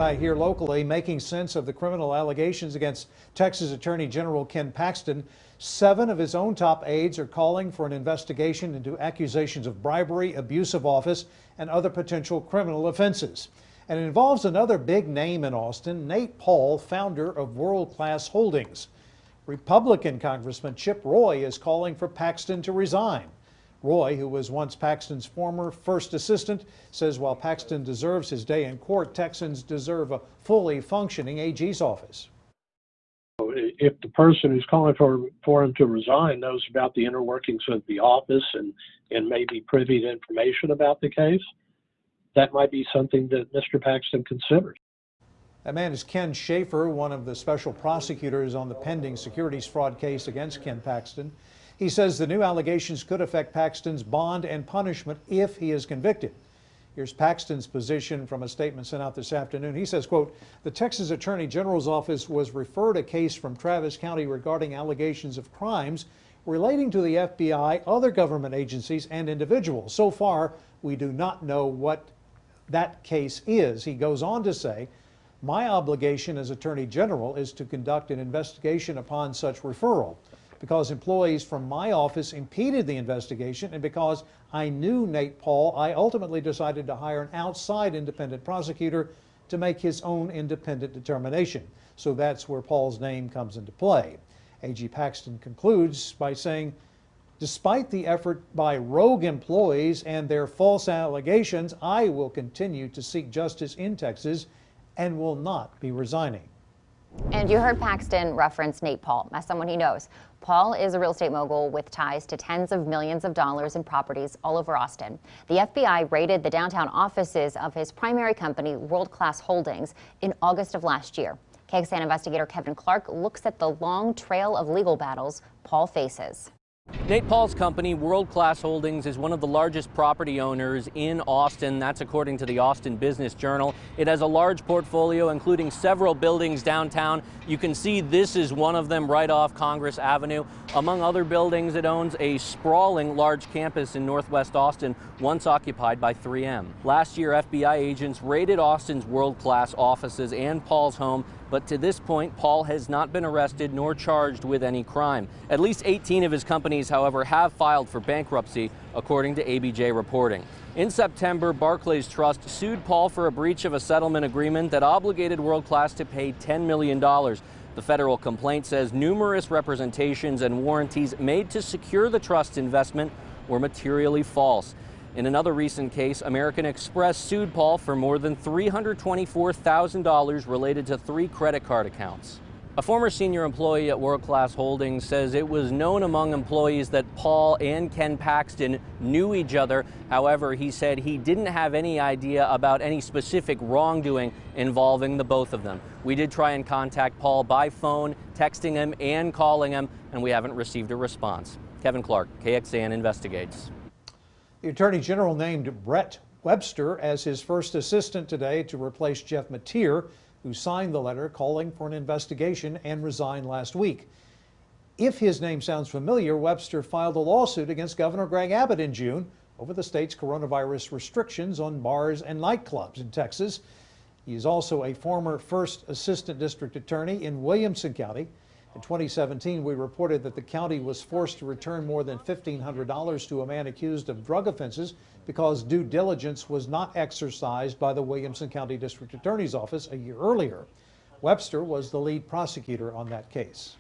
Here locally, making sense of the criminal allegations against Texas Attorney General Ken Paxton. 7 of his own top aides are calling for an investigation into accusations of bribery, abuse of office, and other potential criminal offenses. And it involves another big name in Austin, Nate Paul, founder of World Class Holdings. Republican Congressman Chip Roy is calling for Paxton to resign. Roy, who was once Paxton's former first assistant, says while Paxton deserves his day in court, Texans deserve a fully functioning AG's office. If the person who's calling for him to resign knows about the inner workings of the office and may be privy to information about the case, that might be something that Mr. Paxton considers. That man is Ken Schaefer, one of the special prosecutors on the pending securities fraud case against Ken Paxton. He says the new allegations could affect Paxton's bond and punishment if he is convicted. Here's Paxton's position from a statement sent out this afternoon. He says, quote, the Texas Attorney General's office was referred a case from Travis County regarding allegations of crimes relating to the FBI, other government agencies, and individuals. So far, we do not know what that case is. He goes on to say, my obligation as Attorney General is to conduct an investigation upon such referral. Because employees from my office impeded the investigation and because I knew Nate Paul, I ultimately decided to hire an outside independent prosecutor to make his own independent determination. So that's where Paul's name comes into play. AG Paxton concludes by saying, despite the effort by rogue employees and their false allegations, I will continue to seek justice in Texas and will not be resigning. And you heard Paxton reference Nate Paul as someone he knows. Paul is a real estate mogul with ties to tens of millions of dollars in properties all over Austin. The FBI raided the downtown offices of his primary company, World Class Holdings, in August of last year. KXAN investigator Kevin Clark looks at the long trail of legal battles Paul faces. Nate Paul's company, World Class Holdings, is one of the largest property owners in Austin. That's according to the Austin Business Journal. It has a large portfolio, including several buildings downtown. You can see this is one of them right off Congress Avenue. Among other buildings, it owns a sprawling large campus in Northwest Austin, once occupied by 3M. Last year, FBI agents raided Austin's World Class offices and Paul's home, but to this point, Paul has not been arrested nor charged with any crime. At least 18 of his companies, however, have filed for bankruptcy, according to ABJ reporting. In September, Barclays Trust sued Paul for a breach of a settlement agreement that obligated World Class to pay $10 million. The federal complaint says numerous representations and warranties made to secure the trust's investment were materially false. In another recent case, American Express sued Paul for more than $324,000 related to 3 credit card accounts. A former senior employee at World Class Holdings says it was known among employees that Paul and Ken Paxton knew each other. However, he said he didn't have any idea about any specific wrongdoing involving the both of them. We did try and contact Paul by phone, texting him and calling him, and we haven't received a response. Kevin Clark, KXAN investigates. The Attorney General named Brett Webster as his first assistant today to replace Jeff Mateer, who signed the letter calling for an investigation and resigned last week. If his name sounds familiar, Webster filed a lawsuit against Governor Greg Abbott in June over the state's coronavirus restrictions on bars and nightclubs in Texas. He is also a former first assistant district attorney in Williamson County. In 2017, we reported that the county was forced to return more than $1,500 to a man accused of drug offenses because due diligence was not exercised by the Williamson County District Attorney's Office a year earlier. Webster was the lead prosecutor on that case.